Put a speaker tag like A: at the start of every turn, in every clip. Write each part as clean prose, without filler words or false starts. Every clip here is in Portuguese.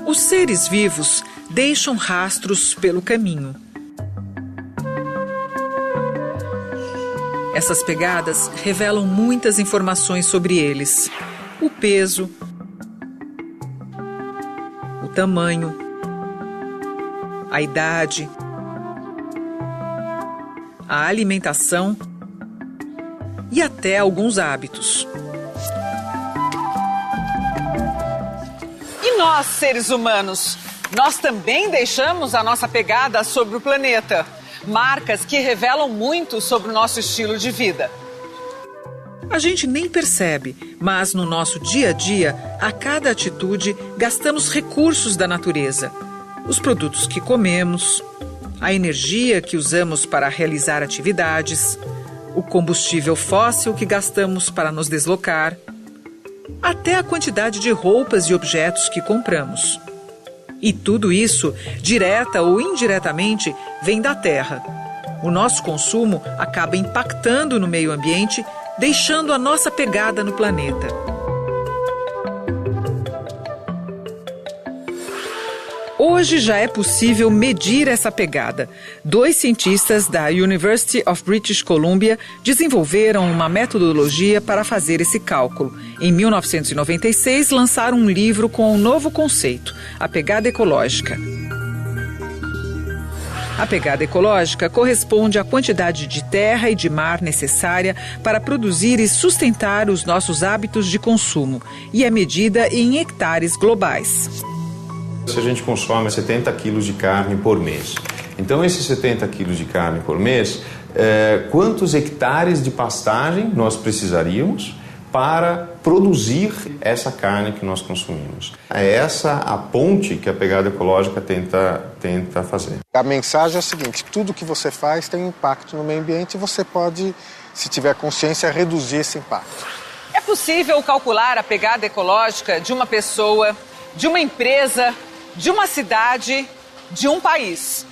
A: Os seres vivos deixam rastros pelo caminho. Essas pegadas revelam muitas informações sobre eles: o peso, o tamanho, a idade, a alimentação e até alguns hábitos.
B: E nós, seres humanos, nós também deixamos a nossa pegada sobre o planeta. Marcas que revelam muito sobre o nosso estilo de vida.
A: A gente nem percebe, mas no nosso dia a dia, a cada atitude, gastamos recursos da natureza. Os produtos que comemos, a energia que usamos para realizar atividades, o combustível fóssil que gastamos para nos deslocar, até a quantidade de roupas e objetos que compramos. E tudo isso, direta ou indiretamente, vem da Terra. O nosso consumo acaba impactando no meio ambiente, deixando a nossa pegada no planeta. Hoje já é possível medir essa pegada. 2 cientistas da University of British Columbia desenvolveram uma metodologia para fazer esse cálculo. Em 1996, lançaram um livro com um novo conceito, a pegada ecológica. A pegada ecológica corresponde à quantidade de terra e de mar necessária para produzir e sustentar os nossos hábitos de consumo e é medida em hectares globais.
C: Se a gente consome 70 quilos de carne por mês, então esses 70 quilos de carne por mês, quantos hectares de pastagem nós precisaríamos para produzir essa carne que nós consumimos? É essa a ponte que a pegada ecológica tenta fazer.
D: A mensagem é a seguinte: tudo que você faz tem impacto no meio ambiente e você pode, se tiver consciência, reduzir esse impacto.
B: É possível calcular a pegada ecológica de uma pessoa, de uma empresa, de uma cidade, de um país.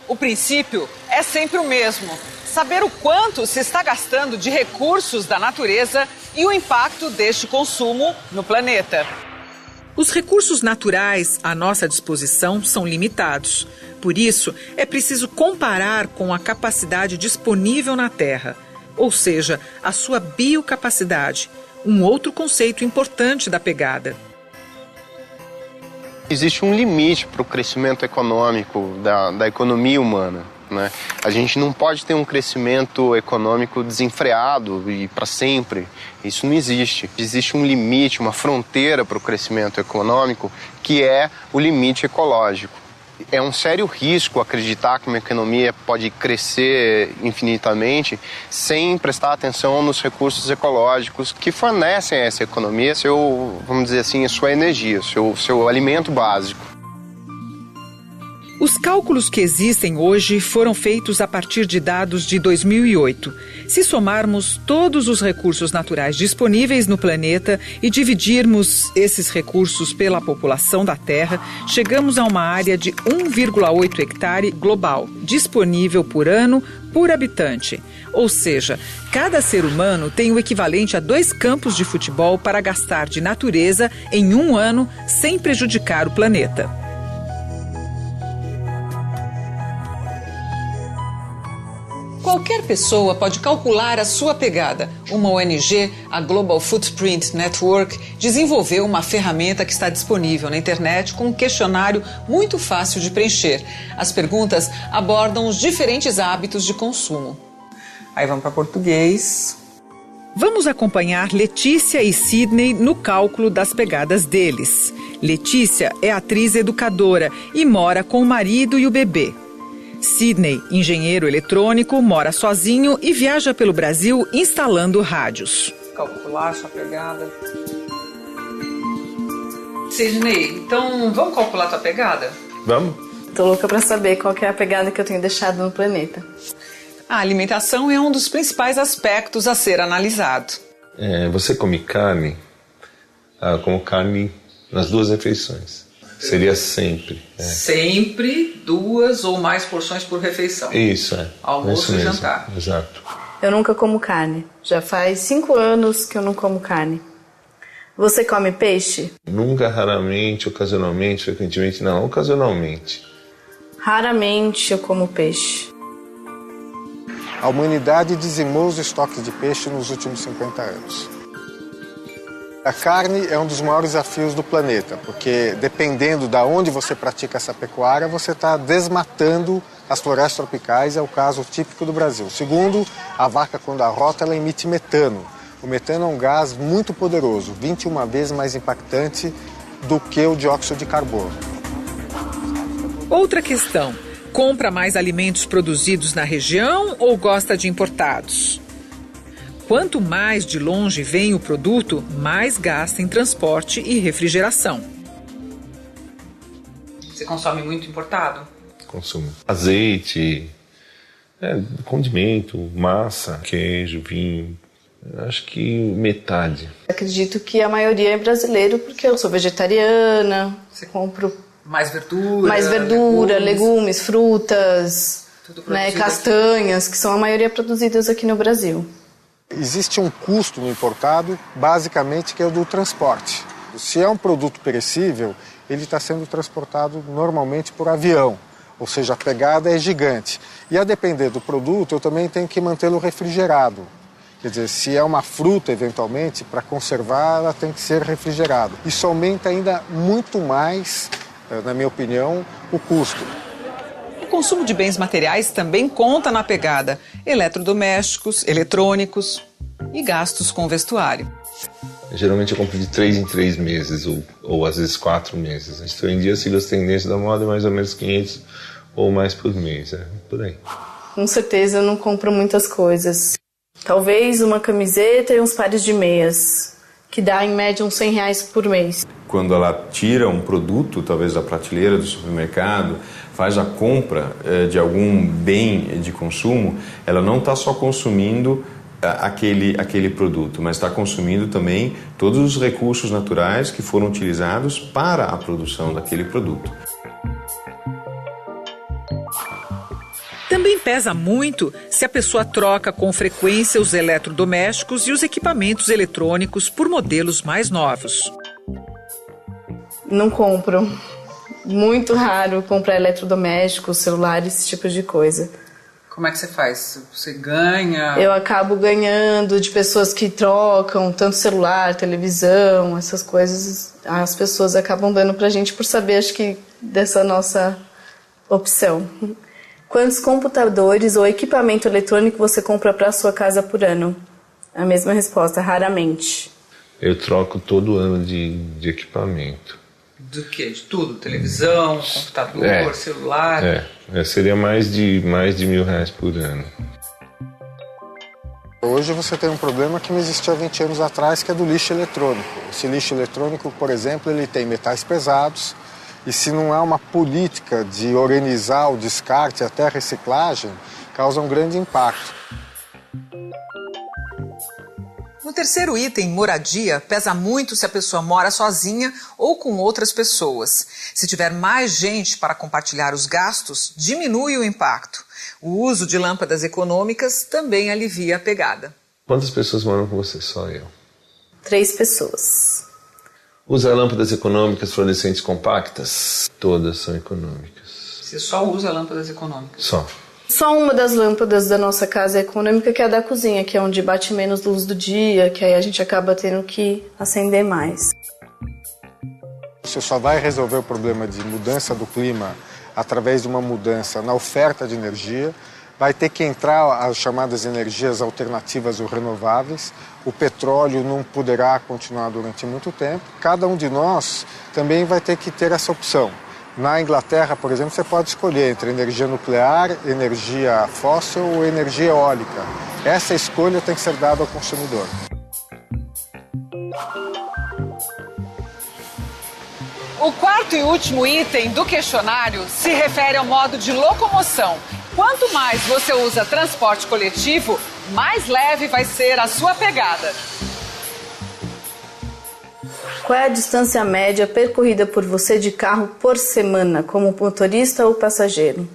B: O princípio é sempre o mesmo: saber o quanto se está gastando de recursos da natureza e o impacto deste consumo no planeta.
A: Os recursos naturais à nossa disposição são limitados. Por isso, é preciso comparar com a capacidade disponível na Terra, ou seja, a sua biocapacidade, um outro conceito importante da pegada.
E: Existe um limite para o crescimento econômico da economia humana, né? A gente não pode ter um crescimento econômico desenfreado e para sempre. Isso não existe. Existe um limite, uma fronteira para o crescimento econômico, que é o limite ecológico. É um sério risco acreditar que uma economia pode crescer infinitamente sem prestar atenção nos recursos ecológicos que fornecem a essa economia vamos dizer assim, a sua energia, seu alimento básico.
A: Os cálculos que existem hoje foram feitos a partir de dados de 2008. Se somarmos todos os recursos naturais disponíveis no planeta e dividirmos esses recursos pela população da Terra, chegamos a uma área de 1,8 hectare global, disponível por ano por habitante. Ou seja, cada ser humano tem o equivalente a 2 campos de futebol para gastar de natureza em um ano sem prejudicar o planeta.
B: Qualquer pessoa pode calcular a sua pegada. Uma ONG, a Global Footprint Network, desenvolveu uma ferramenta que está disponível na internet com um questionário muito fácil de preencher. As perguntas abordam os diferentes hábitos de consumo. Aí vamos para português.
A: Vamos acompanhar Letícia e Sidney no cálculo das pegadas deles. Letícia é atriz educadora e mora com o marido e o bebê. Sidney, engenheiro eletrônico, mora sozinho e viaja pelo Brasil instalando rádios.
B: Calcular sua pegada. Sidney, então vamos calcular tua pegada?
C: Vamos?
F: Tô louca pra saber qual que é a pegada que eu tenho deixado no planeta.
B: A alimentação é um dos principais aspectos a ser analisado.
C: Você come carne, como carne nas 2 refeições.
G: Seria sempre.
B: Sempre 2 ou mais porções por refeição.
G: Isso, é.
B: Almoço e
G: mesmo.
B: jantar.
G: Exato.
F: Eu nunca como carne. Já faz 5 anos que eu não como carne. Você come peixe?
G: Nunca, raramente, ocasionalmente, frequentemente, não. Ocasionalmente.
F: Raramente eu como peixe.
D: A humanidade dizimou os estoques de peixe nos últimos 50 anos. A carne é um dos maiores desafios do planeta, porque dependendo de onde você pratica essa pecuária, você está desmatando as florestas tropicais, é o caso típico do Brasil. Segundo, a vaca, quando arrota, ela emite metano. O metano é um gás muito poderoso, 21 vezes mais impactante do que o dióxido de carbono.
A: Outra questão: compra mais alimentos produzidos na região ou gosta de importados? Quanto mais de longe vem o produto, mais gasta em transporte e refrigeração.
B: Você consome muito importado?
G: Consumo. Azeite, condimento, massa, queijo, vinho. Acho que metade.
F: Acredito que a maioria é brasileiro, porque eu sou vegetariana. Você compro
B: mais verdura,
F: legumes, frutas, né, castanhas, que são a maioria produzidas aqui no Brasil.
D: Existe um custo no importado, basicamente, que é o do transporte. Se é um produto perecível, ele está sendo transportado normalmente por avião, ou seja, a pegada é gigante. E a depender do produto, eu também tenho que mantê-lo refrigerado. Quer dizer, se é uma fruta, eventualmente, para conservar, ela tem que ser refrigerada. Isso aumenta ainda muito mais, na minha opinião, o custo.
B: O consumo de bens materiais também conta na pegada: eletrodomésticos, eletrônicos e gastos com vestuário.
G: Geralmente eu compro de 3 em 3 meses, ou às vezes 4 meses. Então, em dia, sigo as tendências da moda, mais ou menos 500 ou mais por mês, por aí.
F: Com certeza eu não compro muitas coisas. Talvez uma camiseta e uns pares de meias, que dá em média uns R$100 por mês.
C: Quando ela tira um produto, talvez da prateleira do supermercado, faz a compra de algum bem de consumo, ela não está só consumindo aquele produto, mas está consumindo também todos os recursos naturais que foram utilizados para a produção daquele produto.
A: Também pesa muito se a pessoa troca com frequência os eletrodomésticos e os equipamentos eletrônicos por modelos mais novos.
F: Não compro. Muito raro comprar eletrodomésticos, celulares, esse tipo de coisa.
B: Como é que você faz? Você ganha?
F: Eu acabo ganhando de pessoas que trocam, tanto celular, televisão, essas coisas. As pessoas acabam dando pra gente por saber, acho que, dessa nossa opção. Quantos computadores ou equipamento eletrônico você compra para a sua casa por ano? A mesma resposta, raramente.
G: Eu troco todo ano de equipamento.
B: Do quê? De tudo? Televisão, computador, celular?
G: Seria mais de R$1.000 por ano.
D: Hoje você tem um problema que não existia há 20 anos atrás, que é do lixo eletrônico. Esse lixo eletrônico, por exemplo, ele tem metais pesados, e se não há uma política de organizar o descarte até a reciclagem, causa um grande impacto.
B: No terceiro item, moradia, pesa muito se a pessoa mora sozinha ou com outras pessoas. Se tiver mais gente para compartilhar os gastos, diminui o impacto. O uso de lâmpadas econômicas também alivia a pegada.
G: Quantas pessoas moram com você? Só eu.
F: 3 pessoas.
G: Usa lâmpadas econômicas fluorescentes compactas? Todas são econômicas.
B: Você só usa lâmpadas econômicas?
F: Só uma das lâmpadas da nossa casa é econômica, que é a da cozinha, que é onde bate menos luz do dia, que aí a gente acaba tendo que acender mais.
D: Você só vai resolver o problema de mudança do clima através de uma mudança na oferta de energia. Vai ter que entrar as chamadas energias alternativas ou renováveis. O petróleo não poderá continuar durante muito tempo. Cada um de nós também vai ter que ter essa opção. Na Inglaterra, por exemplo, você pode escolher entre energia nuclear, energia fóssil ou energia eólica. Essa escolha tem que ser dada ao consumidor.
B: O quarto e último item do questionário se refere ao modo de locomoção. Quanto mais você usa transporte coletivo, mais leve vai ser a sua pegada.
F: Qual é a distância média percorrida por você de carro por semana, como motorista ou passageiro?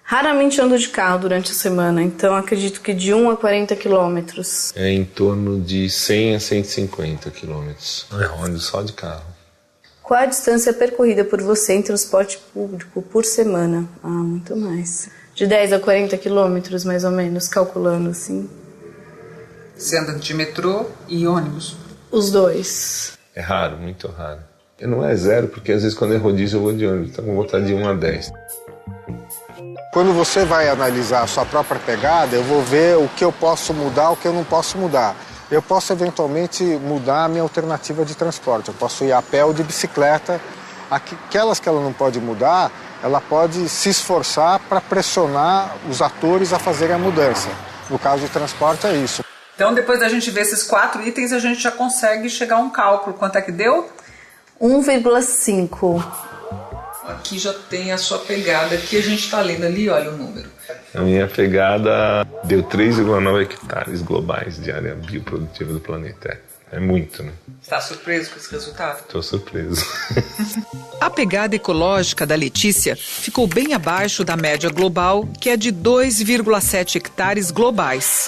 F: Raramente ando de carro durante a semana, então acredito que de 1 a 40 quilômetros.
G: É em torno de 100 a 150 quilômetros. Onde só de carro.
F: Qual a distância percorrida por você em transporte público por semana? Muito mais. De 10 a 40 quilômetros, mais ou menos, calculando assim.
B: Você anda de metrô e ônibus?
F: Os dois.
G: É raro, muito raro. Não é zero, porque às vezes quando é rodízio eu vou de ônibus, então eu vou estar de 1 a 10.
D: Quando você vai analisar a sua própria pegada, eu vou ver o que eu posso mudar, o que eu não posso mudar. Eu posso eventualmente mudar a minha alternativa de transporte. Eu posso ir a pé ou de bicicleta. Aquelas que ela não pode mudar, ela pode se esforçar para pressionar os atores a fazerem a mudança. No caso de transporte é isso.
B: Então, depois da gente ver esses 4 itens, a gente já consegue chegar a um cálculo. Quanto é que deu?
F: 1,5.
B: Aqui já tem a sua pegada, que a gente está lendo ali, olha o número.
G: A minha pegada deu 3,9 hectares globais de área bioprodutiva do planeta. É muito, né?
B: Está surpreso com esse resultado?
G: Estou surpreso.
A: A pegada ecológica da Letícia ficou bem abaixo da média global, que é de 2,7 hectares globais.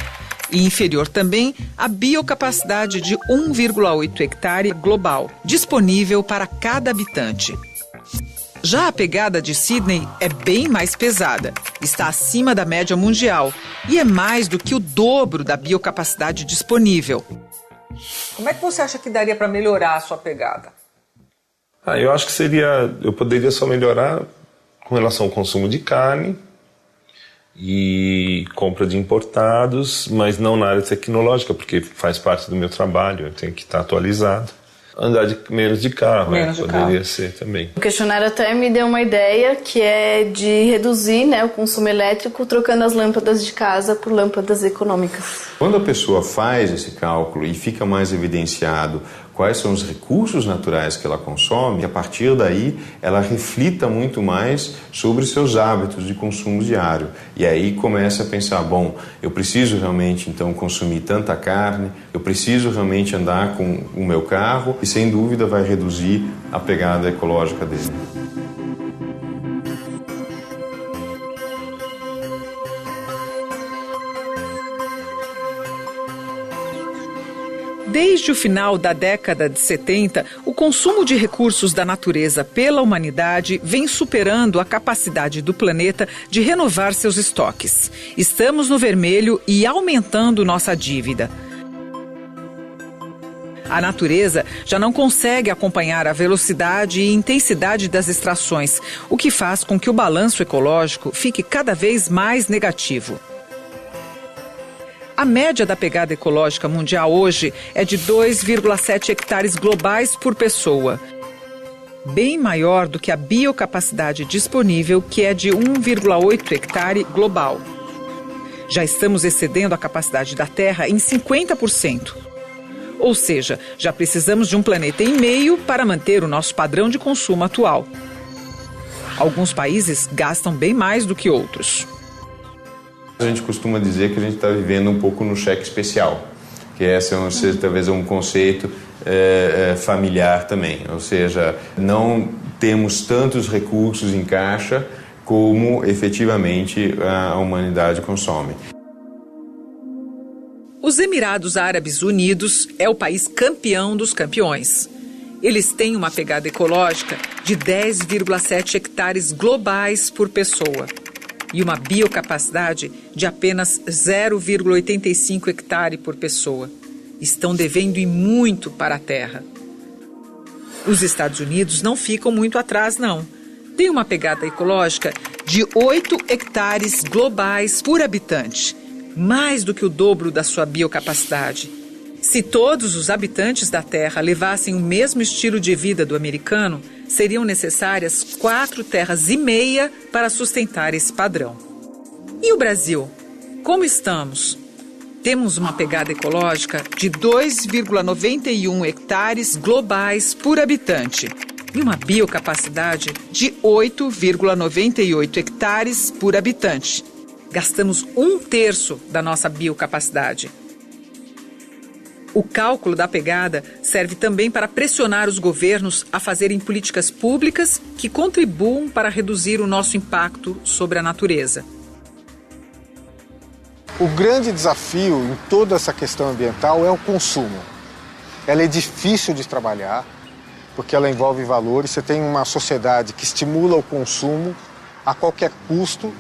A: E inferior também à biocapacidade de 1,8 hectare global, disponível para cada habitante. Já a pegada de Sydney é bem mais pesada, está acima da média mundial e é mais do que o dobro da biocapacidade disponível.
B: Como é que você acha que daria para melhorar a sua pegada?
G: Eu acho que eu poderia só melhorar com relação ao consumo de carne e compra de importados, mas não na área tecnológica, porque faz parte do meu trabalho, eu tenho que estar atualizado. Andar menos de carro, poderia ser também.
F: O questionário até me deu uma ideia, que é de reduzir, o consumo elétrico, trocando as lâmpadas de casa por lâmpadas econômicas.
C: Quando a pessoa faz esse cálculo e fica mais evidenciado quais são os recursos naturais que ela consome, a partir daí ela reflita muito mais sobre seus hábitos de consumo diário. E aí começa a pensar, bom, eu preciso realmente então consumir tanta carne, eu preciso realmente andar com o meu carro e sem dúvida vai reduzir a pegada ecológica dele.
A: Desde o final da década de 70, o consumo de recursos da natureza pela humanidade vem superando a capacidade do planeta de renovar seus estoques. Estamos no vermelho e aumentando nossa dívida. A natureza já não consegue acompanhar a velocidade e intensidade das extrações, o que faz com que o balanço ecológico fique cada vez mais negativo. A média da pegada ecológica mundial hoje é de 2,7 hectares globais por pessoa, bem maior do que a biocapacidade disponível, que é de 1,8 hectare global. Já estamos excedendo a capacidade da Terra em 50%. Ou seja, já precisamos de 1,5 planeta para manter o nosso padrão de consumo atual. Alguns países gastam bem mais do que outros.
C: A gente costuma dizer que a gente está vivendo um pouco no cheque especial, que esse talvez é um conceito familiar também, ou seja, não temos tantos recursos em caixa como efetivamente a humanidade consome.
A: Os Emirados Árabes Unidos é o país campeão dos campeões. Eles têm uma pegada ecológica de 10,7 hectares globais por pessoa e uma biocapacidade de apenas 0,85 hectare por pessoa. Estão devendo e muito para a terra. Os Estados Unidos não ficam muito atrás, não. Tem uma pegada ecológica de 8 hectares globais por habitante, mais do que o dobro da sua biocapacidade. Se todos os habitantes da Terra levassem o mesmo estilo de vida do americano, seriam necessárias 4,5 terras para sustentar esse padrão. E o Brasil? Como estamos? Temos uma pegada ecológica de 2,91 hectares globais por habitante e uma biocapacidade de 8,98 hectares por habitante. Gastamos 1/3 da nossa biocapacidade. O cálculo da pegada serve também para pressionar os governos a fazerem políticas públicas que contribuam para reduzir o nosso impacto sobre a natureza.
D: O grande desafio em toda essa questão ambiental é o consumo. Ela é difícil de trabalhar, porque ela envolve valores. Você tem uma sociedade que estimula o consumo a qualquer custo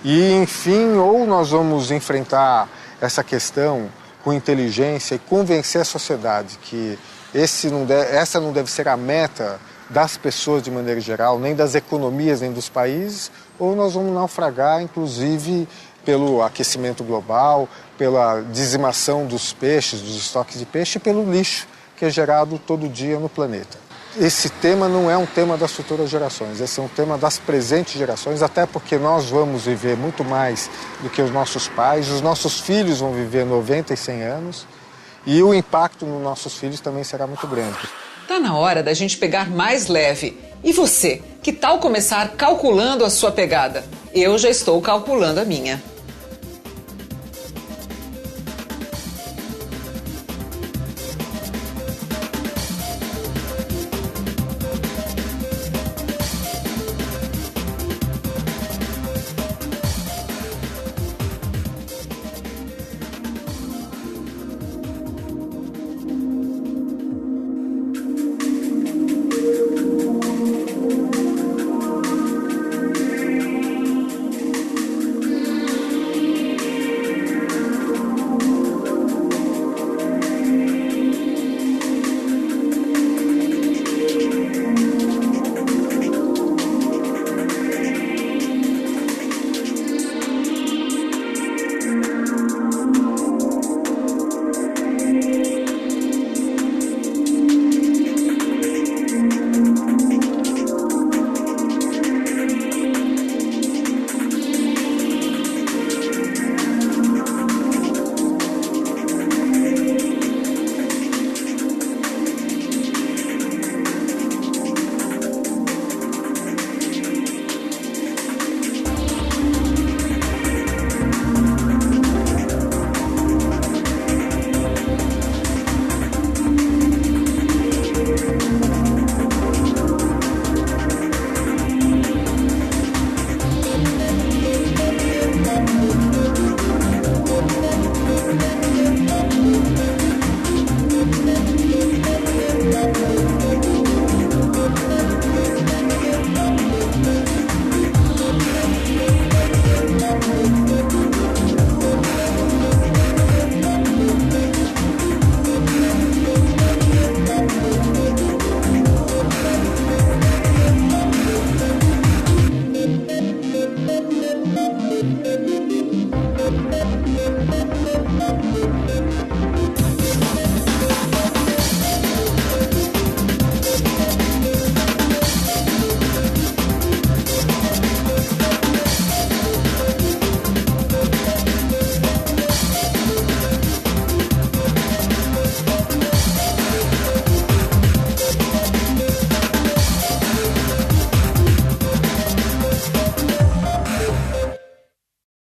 D: e, enfim, ou nós vamos enfrentar essa questão com inteligência e convencer a sociedade que essa não deve ser a meta das pessoas de maneira geral, nem das economias, nem dos países, ou nós vamos naufragar, inclusive, pelo aquecimento global, pela dizimação dos peixes, dos estoques de peixe e pelo lixo que é gerado todo dia no planeta. Esse tema não é um tema das futuras gerações, esse é um tema das presentes gerações, até porque nós vamos viver muito mais do que os nossos filhos vão viver 90 e 100 anos, e o impacto nos nossos filhos também será muito grande.
B: Tá na hora da gente pegar mais leve. E você, que tal começar calculando a sua pegada? Eu já estou calculando a minha.